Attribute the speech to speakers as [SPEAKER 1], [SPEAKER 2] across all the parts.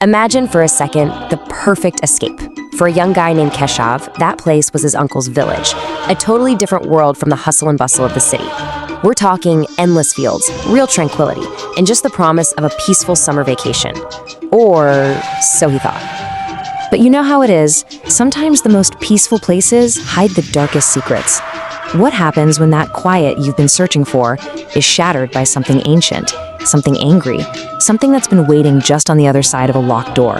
[SPEAKER 1] Imagine for a second the perfect escape. For a young guy named Keshav, that place was his uncle's village, a totally different world from the hustle and bustle of the city. We're talking endless fields, real tranquility, and just the promise of a peaceful summer vacation. Or so he thought. But you know how it is, sometimes the most peaceful places hide the darkest secrets. What happens when that quiet you've been searching for is shattered by something ancient, something angry, something that's been waiting just on the other side of a locked door?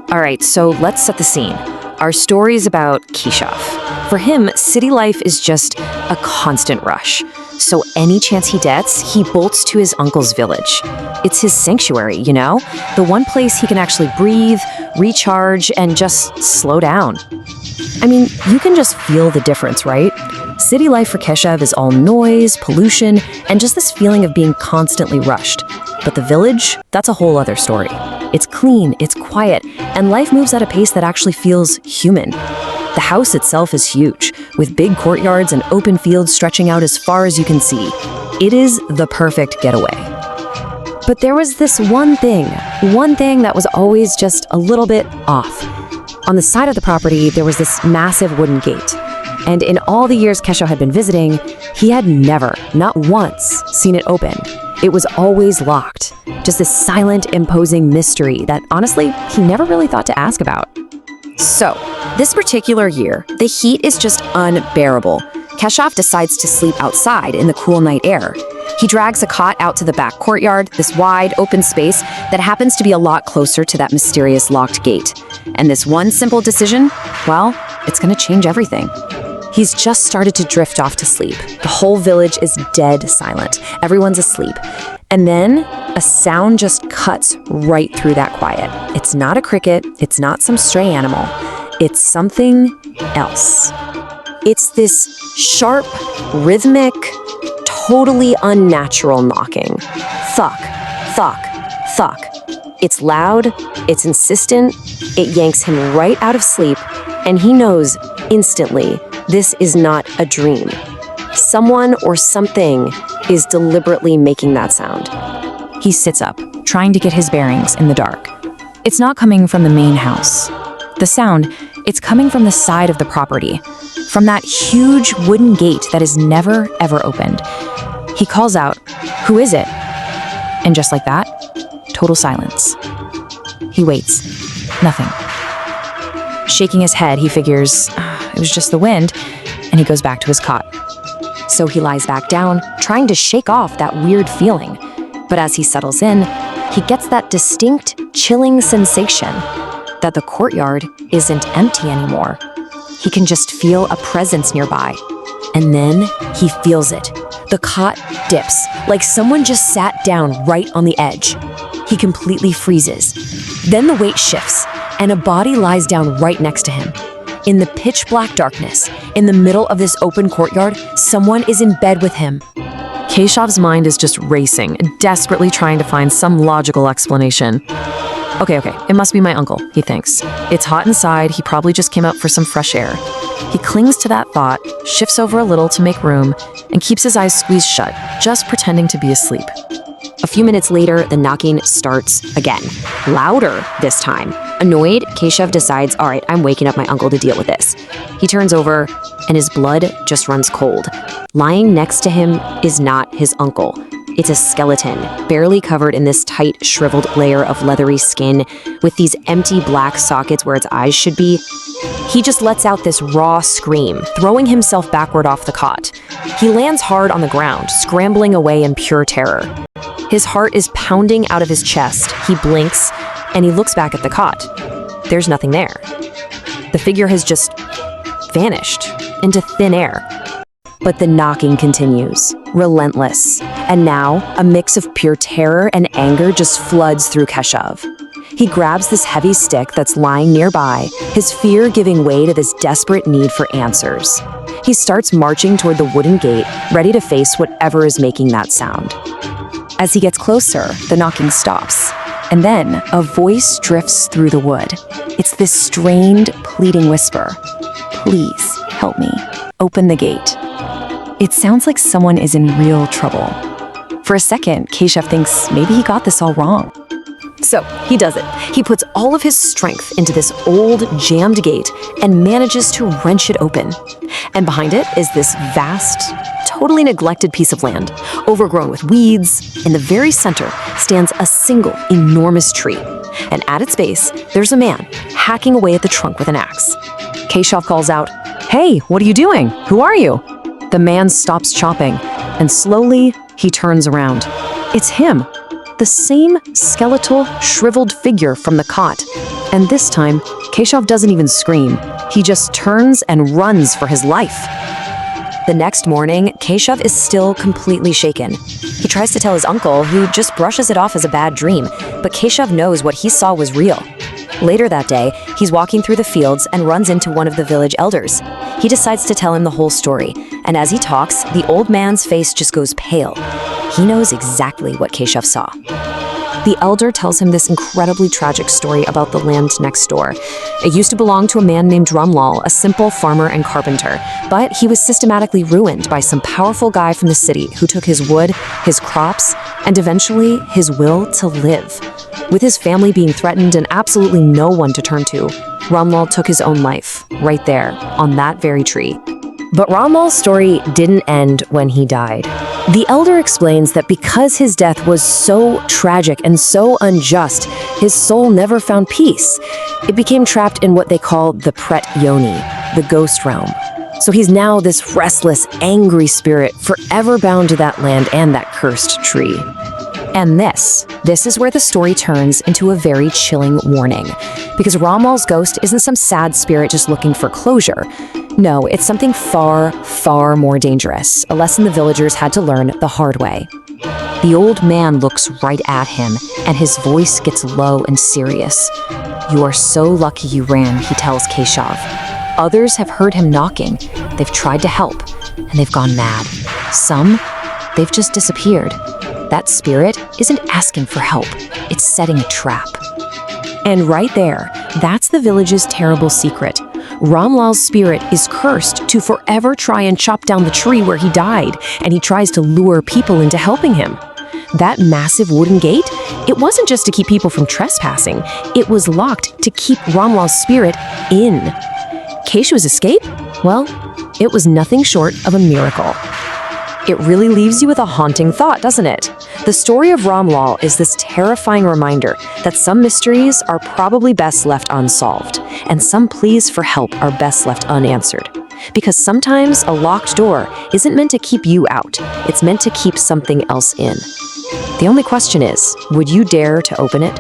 [SPEAKER 1] All right, so let's set the scene. Our story is about Keshav. For him, city life is just a constant rush. So any chance he gets, he bolts to his uncle's village. It's his sanctuary, you know? The one place he can actually breathe, recharge, and just slow down. I mean, you can just feel the difference, right? City life for Keshav is all noise, pollution, and just this feeling of being constantly rushed. But the village, that's a whole other story. It's clean, it's quiet, and life moves at a pace that actually feels human. The house itself is huge, with big courtyards and open fields stretching out as far as you can see. It is the perfect getaway. But there was this one thing that was always just a little bit off. On the side of the property, there was this massive wooden gate. And in all the years Keshav had been visiting, he had never, not once, seen it open. It was always locked. Just this silent, imposing mystery that, honestly, he never really thought to ask about. So, this particular year, the heat is just unbearable. Keshav decides to sleep outside in the cool night air. He drags a cot out to the back courtyard, this wide, open space that happens to be a lot closer to that mysterious locked gate. And this one simple decision, well, it's gonna change everything. He's just started to drift off to sleep. The whole village is dead silent. Everyone's asleep. And then a sound just cuts right through that quiet. It's not a cricket. It's not some stray animal. It's something else. It's this sharp, rhythmic, totally unnatural knocking. Thak, thak, thak. It's loud, it's insistent, it yanks him right out of sleep, and he knows instantly this is not a dream. Someone or something is deliberately making that sound. He sits up, trying to get his bearings in the dark. It's not coming from the main house. The sound, it's coming from the side of the property, from that huge wooden gate that is never, ever opened. He calls out, "Who is it?" And just like that, total silence. He waits. Nothing. Shaking his head, he figures, it was just the wind, and he goes back to his cot. So he lies back down, trying to shake off that weird feeling. But as he settles in, he gets that distinct, chilling sensation that the courtyard isn't empty anymore. He can just feel a presence nearby. And then he feels it. The cot dips, like someone just sat down right on the edge. He completely freezes. Then the weight shifts, and a body lies down right next to him. In the pitch black darkness, in the middle of this open courtyard, someone is in bed with him. Keshav's mind is just racing, desperately trying to find some logical explanation. Okay, it must be my uncle, he thinks. It's hot inside, he probably just came out for some fresh air. He clings to that thought, shifts over a little to make room, and keeps his eyes squeezed shut, just pretending to be asleep. A few minutes later, the knocking starts again. Louder this time. Annoyed, Keshav decides, all right, I'm waking up my uncle to deal with this. He turns over, and his blood just runs cold. Lying next to him is not his uncle. It's a skeleton, barely covered in this tight, shriveled layer of leathery skin, with these empty black sockets where its eyes should be. He just lets out this raw scream, throwing himself backward off the cot. He lands hard on the ground, scrambling away in pure terror. His heart is pounding out of his chest. He blinks, and he looks back at the cot. There's nothing there. The figure has just vanished into thin air. But the knocking continues, relentless. And now, a mix of pure terror and anger just floods through Keshav. He grabs this heavy stick that's lying nearby, his fear giving way to this desperate need for answers. He starts marching toward the wooden gate, ready to face whatever is making that sound. As he gets closer, the knocking stops. And then, a voice drifts through the wood. It's this strained, pleading whisper. "Please, help me. Open the gate." It sounds like someone is in real trouble. For a second, Keshav thinks maybe he got this all wrong. So he does it. He puts all of his strength into this old, jammed gate and manages to wrench it open. And behind it is this vast, totally neglected piece of land, overgrown with weeds. In the very center stands a single, enormous tree. And at its base, there's a man hacking away at the trunk with an axe. Keshav calls out, "Hey, what are you doing? Who are you?" The man stops chopping, and slowly he turns around. It's him. The same skeletal, shriveled figure from the cot. And this time, Keshav doesn't even scream. He just turns and runs for his life. The next morning, Keshav is still completely shaken. He tries to tell his uncle, who just brushes it off as a bad dream, but Keshav knows what he saw was real. Later that day, he's walking through the fields and runs into one of the village elders. He decides to tell him the whole story, and as he talks, the old man's face just goes pale. He knows exactly what Keshav saw. The elder tells him this incredibly tragic story about the land next door. It used to belong to a man named Ramlal, a simple farmer and carpenter, but he was systematically ruined by some powerful guy from the city who took his wood, his crops, and eventually his will to live. With his family being threatened and absolutely no one to turn to, Ramlal took his own life, right there, on that very tree. But Ramlal's story didn't end when he died. The elder explains that because his death was so tragic and so unjust, his soul never found peace. It became trapped in what they call the Pret Yoni, the ghost realm. So he's now this restless, angry spirit forever bound to that land and that cursed tree. And this is where the story turns into a very chilling warning. Because Ramlal's ghost isn't some sad spirit just looking for closure. No, it's something far, far more dangerous, a lesson the villagers had to learn the hard way. The old man looks right at him, and his voice gets low and serious. "You are so lucky you ran," he tells Keshav. "Others have heard him knocking. They've tried to help, and they've gone mad. Some, they've just disappeared. That spirit isn't asking for help, it's setting a trap." And right there, that's the village's terrible secret. Ramlal's spirit is cursed to forever try and chop down the tree where he died, and he tries to lure people into helping him. That massive wooden gate, it wasn't just to keep people from trespassing, it was locked to keep Ramlal's spirit in. Keshav's escape? Well, it was nothing short of a miracle. It really leaves you with a haunting thought, doesn't it? The story of Ramlal is this terrifying reminder that some mysteries are probably best left unsolved, and some pleas for help are best left unanswered. Because sometimes a locked door isn't meant to keep you out, it's meant to keep something else in. The only question is, would you dare to open it?